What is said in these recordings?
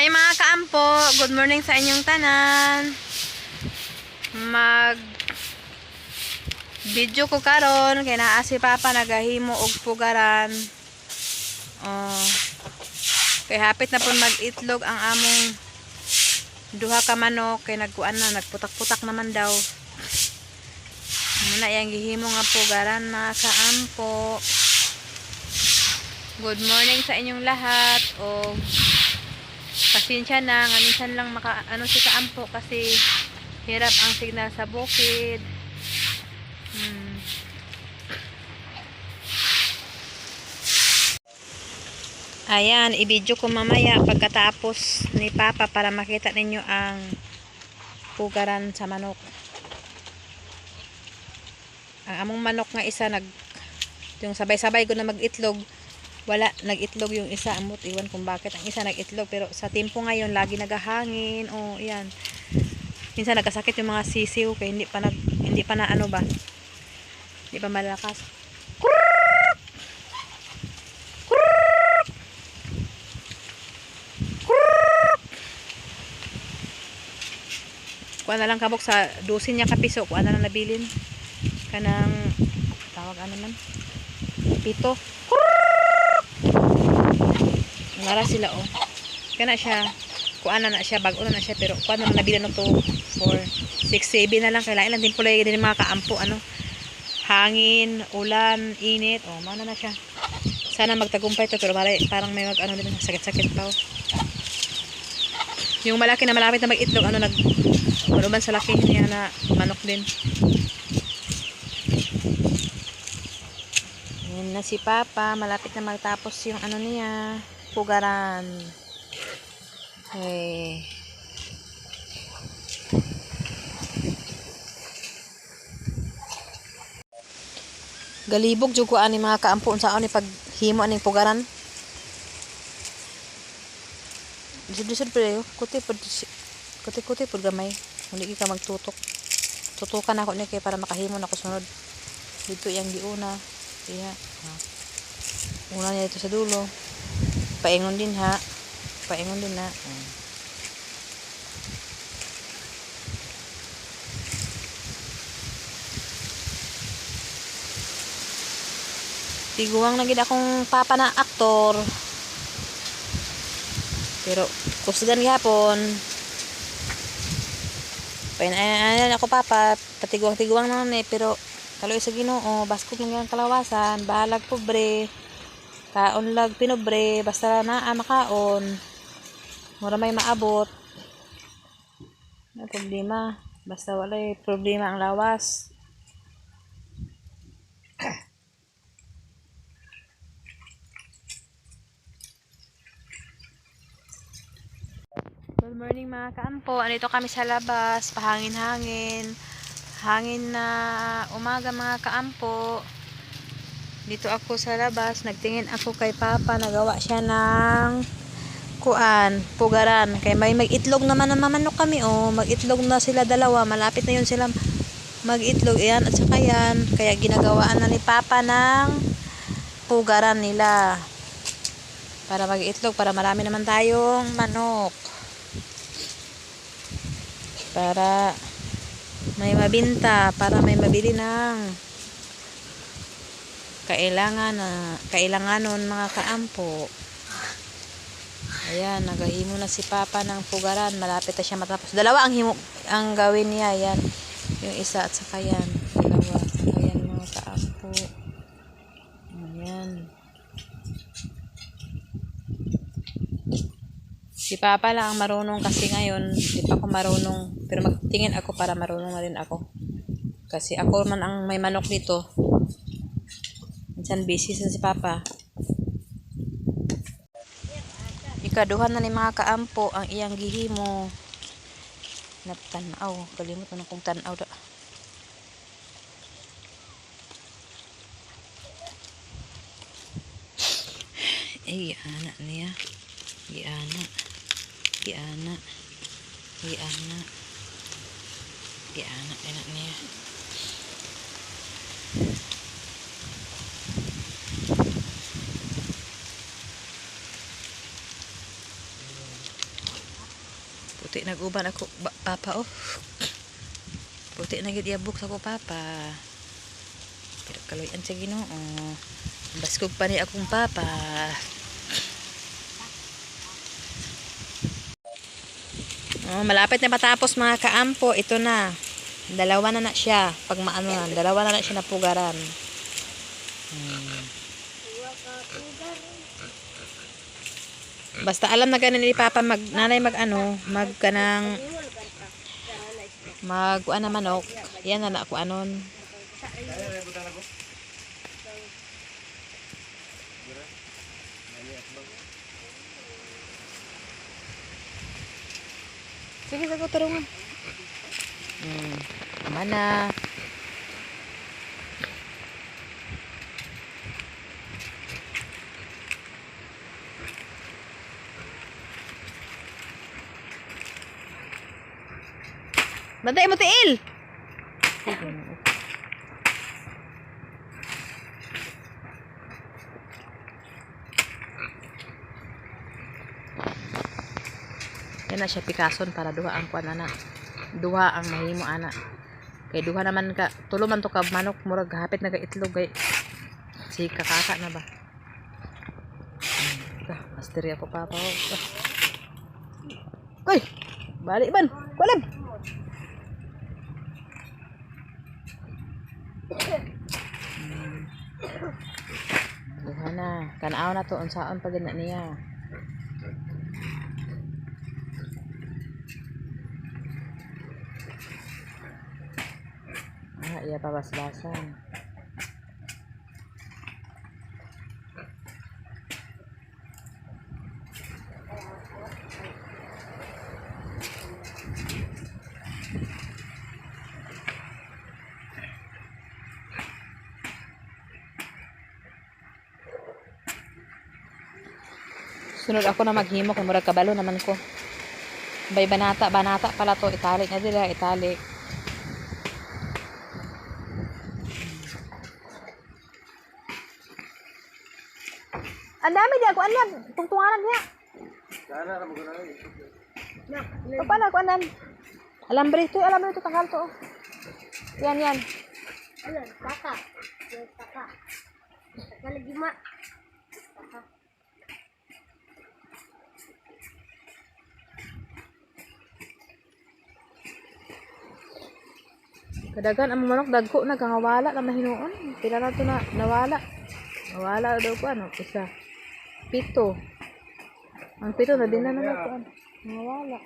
Hi mga kaampo, good morning sa inyong tanan. Mag video ko karon kay naa si Papa nagahimo og pugaran. Oh. Kay hapit na pud mag-itlog ang among duha ka manok kay nagkuan na nagputak-putak naman daw. Muna yang gihimo nga pugaran mga kaampo. Good morning sa inyong lahat. O pasensya na nga minsan lang si kaampo kasi hirap ang signal sa bukid. Ayan, i-video ko mamaya pagkatapos ni Papa para makita ninyo ang pugaran sa manok. Ang among manok nga isa yung sabay-sabay ko na mag-itlog, wala, nag-itlog yung isa. Amot, iwan kung bakit ang isa nag-itlog, pero sa tempo ngayon lagi nagahangin. Oh, yan. Minsan nagkasakit yung mga sisiw kaya hindi pa na ano ba? Hindi pa malakas. Kuha na lang kabok sa dosin niya kapiso, kuha na lang nabilin. Kanang tawag ano man? Pito. Nara sila oh. Kana siya, kuha na siya, bago na siya, pero kuha na nabilin ng 2, 4, 6, 7 na lang. Kailangan lang din pula yung mga kaampo, ano, hangin, ulan, init. Oh, mana na siya. Sana magtagumpay to, pero parang may ano din, sakit-sakit pa oh. Yung malaki na malapit na mag-itlog, ano, maluman sa laki niya na manok din. Yan na si Papa, malapit na magtapos yung ano niya, pugaran. Okay. Galibog jud ko ani mga kaampo unsa ani paghimo aning pugaran. Disud pre kuti pud gamay. Hindi ka magtutok. Tutukan ako ni kay para makahimo na ko sunod. Dito yang giuna. Iya. Una niya dito sa dulo. Paingon din ha. Paingon din na. Tiguang na gid akong papa na aktor. Pero kusgan gihapon. Painayan ako Papa, patiguang-tiguang naman pero kaloy sa Ginoo, baskog lang ang kalawasan, bahalag pobre. Kaon lag pinobre, basta naa makaon. Mura may maabot. May problema, basta walay problema ang lawas. Good morning mga kaampo. Andito kami sa labas. Pahangin-hangin. Hangin na umaga mga kaampo. Dito ako sa labas. Nagtingin ako kay Papa. Nagawa siya ng pugaran. Kaya may mag-itlog naman ng mamanok kami. Oh. Mag-itlog na sila dalawa. Malapit na yun sila mag-itlog. Ayan at saka yan. Kaya ginagawaan na ni Papa ng pugaran nila. Para mag-itlog. Para marami naman tayong manok. Para may mabinta, para may mabili ng kailanganon mga kaampo. Ayan, nagahimo na si Papa ng pugaran. Malapit na siya matapos. Dalawa ang gawin niya. Ayan, yung isa at saka yan. Dalawa. Ayan mga kaampo. Ayan. Si Papa lang ang marunong kasi ngayon, di pa ako marunong. Pero magtingin ako para marunong na rin ako. Kasi ako man ang may manok dito. Minsan busy sa si Papa. Ikaduhan na ni mga kaampo ang iyang gihimo. Natanaw. Kalimot mo na kong tanaw da. Ay, anak niya. Giana. Giana anak niya. Puti nag-uban ako papa oh. Puti na gid iabok sa ko papa. Pero kaloyan sa Ginoo. Baskog pa ni akong papa. Malapit na matapos mga kaampo. Ito na. Dalawa na siya. Pag maano na, dalawa na siya napugaran. Basta alam na ganin ni Papa nanay mag kanang kuan na manok. Yan na ako anon. Sige, sagot tarungan. Mana? Bantay mo tiil. Yan na siya pikason para duha ang kuan ana. Duha ang mahimo ana. Kay duha naman ka tulo man to ka manok murag hapit na ka itlog kay si kakaka na ba. Master ako papa. Koy, balik ban. Kulam. Duha na. Kanaw na to unsaon pag na niya. Iya babas-basan. Sunod ako na maghimo kay murag kabalo naman ko. Bay banata pala to, italik na dila, italik. Ang dami di ako alam, tungtunganan niya. Sana ra mo guna. Paano ako anan? Alambre to tanggal to. Yan. Alam, taka. Taka. Taka lagi mak. Taka. Kadagan ang manok dagko nagkangawala na mahinuon. Pila na to na nawala. Nawala daw ko ano, isa. 7. Ang 7 na din na naman ko ano. Nawala.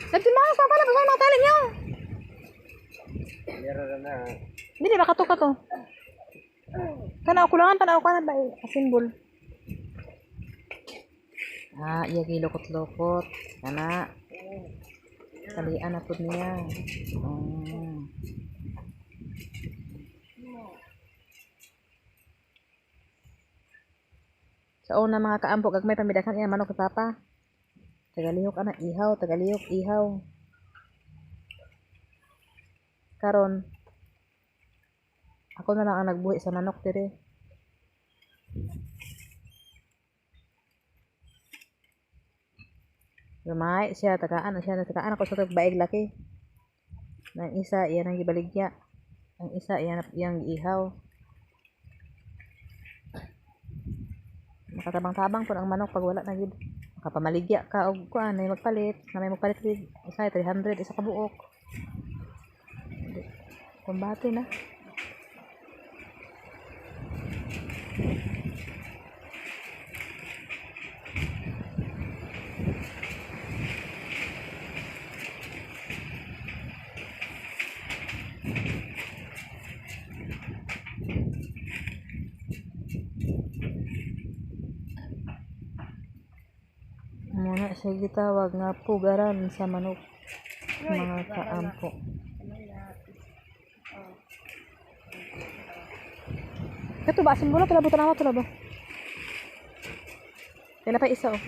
Tapi mga sa pala sa mga tali niyo. Meron na. Dili ba kato. Kana kulangan tanaw ka na ba simbol. Iya gilokot-lokot. Kana. Talian na pud niya. Sa una mga kaampo gagmay pamidakan iya manok ni Papa. Tagalihok ana ihaw. Karon ako na lang ang nagbuhi sa manok dire. Lumay siya, tagaan ako sa baig laki. Nang isa iyan ang gibaligya. Ang isa iyan yang ihaw. Makatabang-tabang po ang manok pag wala na gid. Makapamaligya ka og kuan may magpalit gid. Isa 300 isa ka buok. Kumbate na. Muna siya gitawag nga pugaran sa manok mga kaampo. Ito ba simbolo pala buta nawa to ba? Kaya pa isa oh.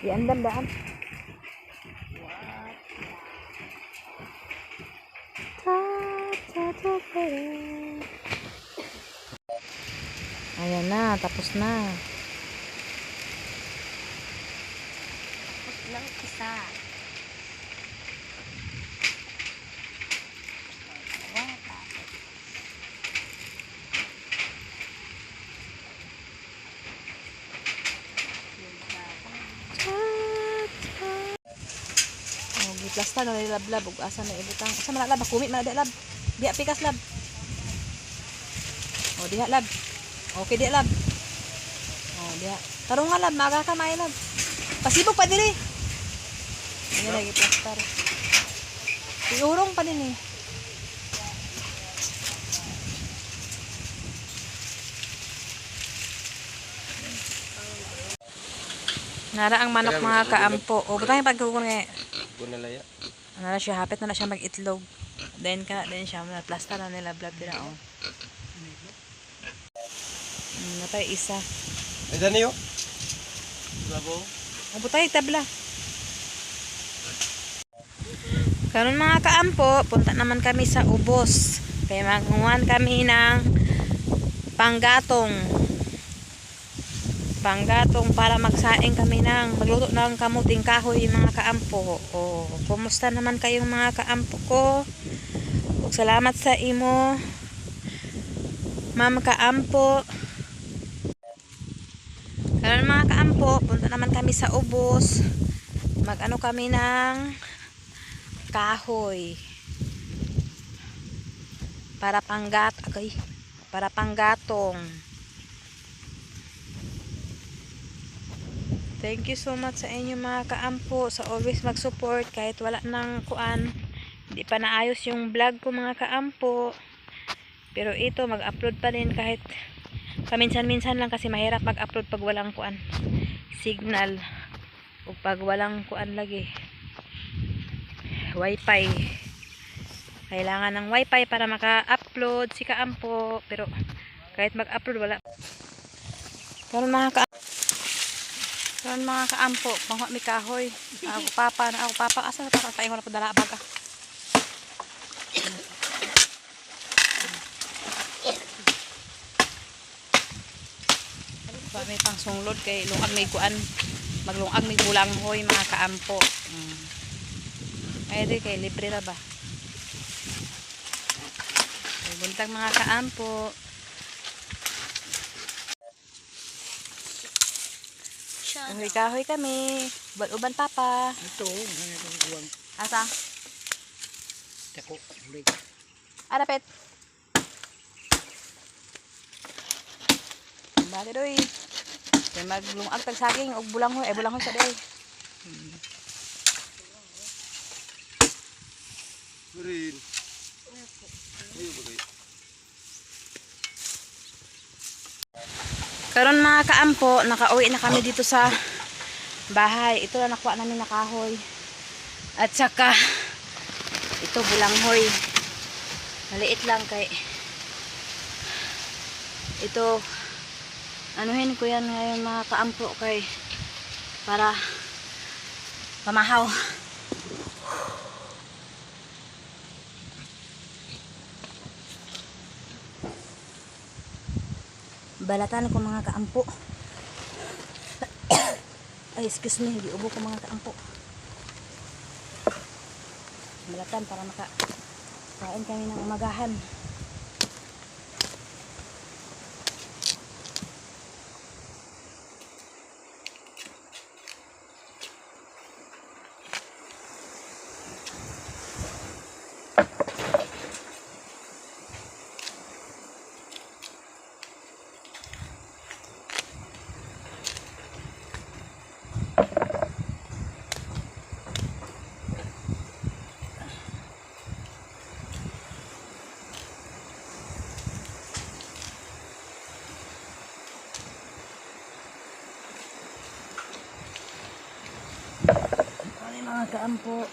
Yan dam daan. Ayan na, tapos na. Tapos lang isa. Oh, giplasta na nilablab ug asa na ibutang. Asa man lab, kumi man lab. Diha pikas lab. Oh, diha lab. Okay diha lab. Oh, diha. Tarong nga lab, maga ka may lab. Pasibog pa diri. Ini lagi plaster. Iurong pa din eh. Nara ang manok mga kaampo. O, butang yung pagkukun nga. Gunalaya. Nara siya, hapit na siya mag-itlog. Then siya, plaster na nila, blab din ako. Natay isa. Ay, dani yo. Labo. O, butang yung tabla. Karon mga kaampo, punta naman kami sa ubos. Kaya magmuhan kami ng panggatong para magsaing kami magluto ng kamuting kahoy mga kaampo. O, kumusta naman kayong mga kaampo ko? Ug salamat sa imo, ma'am kaampo. Karon mga kaampo, punta naman kami sa ubos. Mag-ano kami ng kahoy para panggatong. Thank you so much sa inyo mga kaampo, sa always mag-support kahit wala nang kuan, hindi pa naayos yung vlog ko mga kaampo, pero ito mag-upload pa rin kahit paminsan-minsan lang kasi mahirap mag-upload pag walang kuan signal o pag walang kuan lagi wifi. Kailangan ng wifi para maka-upload si kaampo, pero kahit mag-upload wala. Karon mga kaampo, pangwa mi kahoy. Ako papa asa na pa paingon na padala baga. Pa may pangsunglod kay lungag may kuan, maglungag may bulang hoy mga kaampo. Ay di kay libre ra ba. Buntag mga kaampo. Kahoy kami. Uban papa. Ito, uwan. Asa? Tako, ulit. Arapet. Bali doy. Kay maglungag tag saging og bulanghoy, ay bulanghoy sa day. Rin. Ayo bagay. Karon mga kaampo, nakauwi na kami dito sa bahay. Ito lang nakuha namin na kahoy. At saka ito bulanghoy. Maliit lang kay ito anuhin ko yan ngayon mga kaampo kay para pamahaw. Balatan ko mga kaampo. Ay, excuse me, giubo ko mga kaampo. Balatan para kain kami ng umagahan. Mga kaampo.